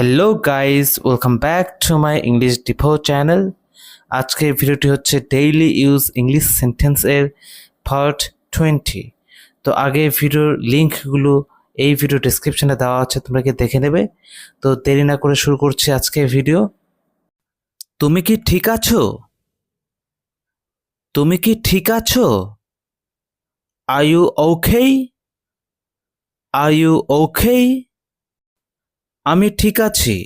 Hello guys, welcome back to my English depot channel. আজকের ভিডিওটি হচ্ছে ডেইলি ইউজ ইংলিশ সেন্টেন্সের পার্ট 20। তো আগে ভিডিওর লিঙ্কগুলো এই ভিডিও ডেসক্রিপশনে দেওয়া আছে, তোমরা কি দেখে নেবে। তো দেরি না করে শুরু করছি আজকের ভিডিও। তুমি কি ঠিক আছো? তুমি কি ঠিক আছো? Are you okay? Are you okay? আমি ঠিক আছি।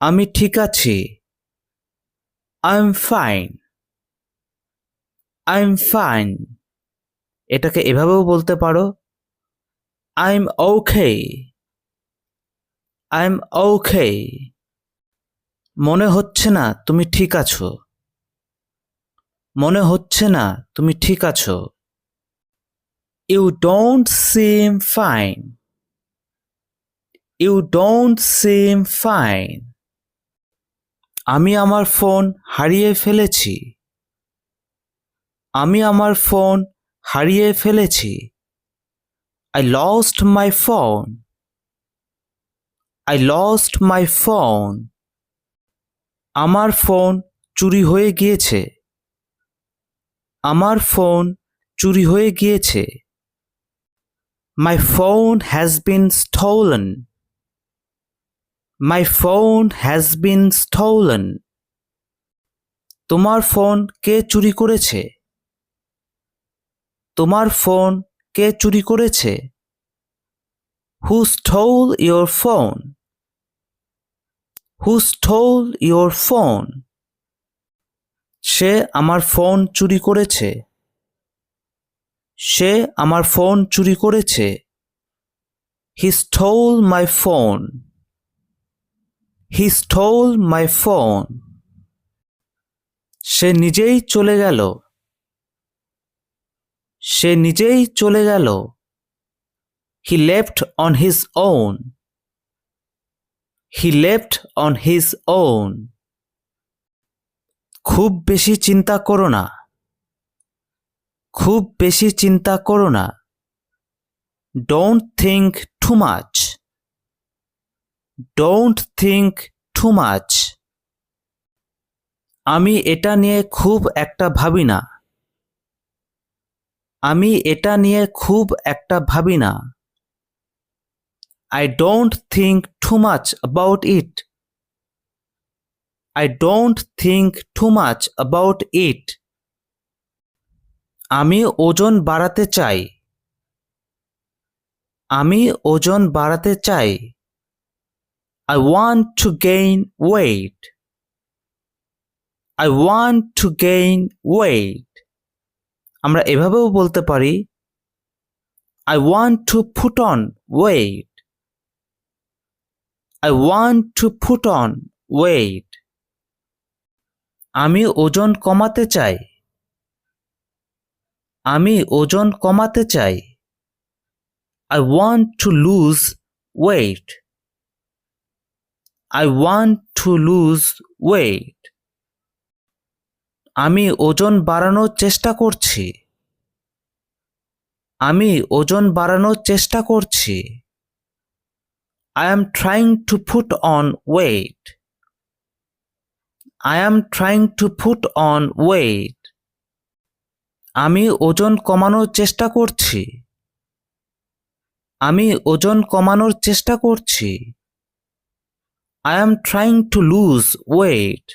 আমি ঠিক আছি। I am fine. I am fine. এটাকে এভাবেও বলতে পারো, I am okay. I am okay. মনে হচ্ছে না তুমি ঠিক আছো। মনে হচ্ছে না তুমি ঠিক আছো। You don't seem fine. You don't seem fine. আমি আমার ফোন হারিয়ে ফেলেছি। আমি আমার ফোন হারিয়ে ফেলেছি। I lost my phone. I lost my phone. আমার ফোন চুরি হয়ে গিয়েছে। আমার ফোন চুরি হয়ে গিয়েছে। My phone has been stolen. My phone has been stolen. তোমার ফোন কে চুরি করেছে? তোমার ফোন কে চুরি করেছে? Who stole your phone? Who stole your phone? সে আমার ফোন চুরি করেছে। সে আমার ফোন চুরি করেছে। He stole my phone. He stole my phone. সে নিজেই চলে গেল। সে নিজেই চলে গেল। He left on his own. He left on his own. খুব বেশি চিন্তা করো না। খুব বেশি চিন্তা করো না। Don't think too much. Don't think too much. আমি এটা নিয়ে খুব একটা ভাবি না। আমি এটা নিয়ে খুব একটা ভাবি না। I don't think too much about it. I don't think too much about it. আমি ওজন বাড়াতে চাই। আমি ওজন বাড়াতে চাই। I want to gain weight. I want to gain weight. আমরা এভাবেও বলতে পারি, I want to put on weight. I want to put on weight. আমি ওজন কমাতে চাই। আমি ওজন কমাতে চাই। I want to lose weight. I want to lose weight. আমি ওজন বাড়ানোর চেষ্টা করছি। আমি ওজন বাড়ানোর চেষ্টা করছি। I am trying to put on weight. I am trying to put on weight. আমি ওজন কমানোর চেষ্টা করছি। আমি ওজন কমানোর চেষ্টা করছি। I am trying to lose weight.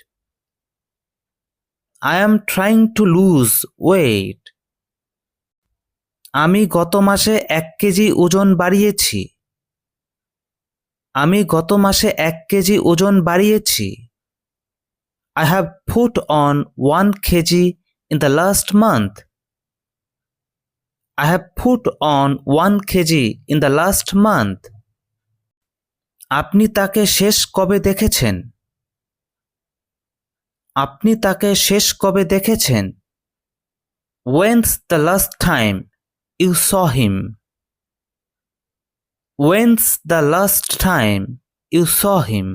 I am trying to lose weight. আমি গত মাসে 1 কেজি ওজন বাড়িয়েছি। আমি গত মাসে 1 কেজি ওজন বাড়িয়েছি। I have put on 1 kg in the last month. I have put on 1 kg in the last month. আপনি তাকে শেষ কবে দেখেছেন? আপনি তাকে শেষ কবে দেখেছেন? When's the last time you saw him? When's the last time you saw him?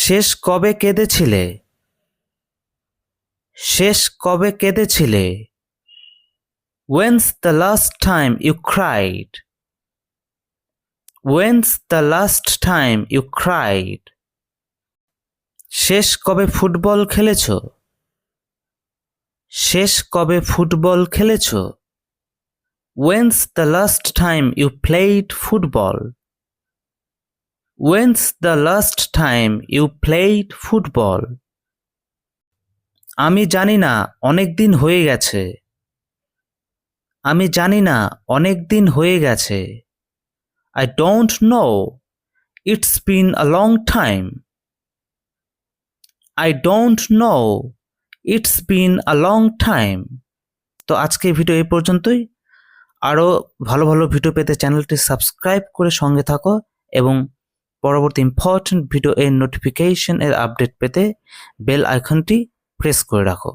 শেষ কবে কেঁদেছিলে? শেষ কবে কেঁদেছিলে? When's the last time you cried? When's the last time you cried? শেষ কবে ফুটবল খেলেছো? শেষ কবে football খেলেছো? When's the last time you played football? When's the last time you played football? আমি জানি না, অনেক দিন হয়ে গেছে। আমি জানি না, অনেক দিন হয়ে গেছে। I don't know. It's been a long time. I don't know. It's been a long time. তো আজকের ভিডিও এই পর্যন্তই। আরও ভালো ভালো ভিডিও পেতে চ্যানেলটি সাবস্ক্রাইব করে সঙ্গে থাকো এবং পরবর্তী ইম্পর্টেন্ট ভিডিও এর নোটিফিকেশন এর আপডেট পেতে বেল আইকনটি প্রেস করে রাখো।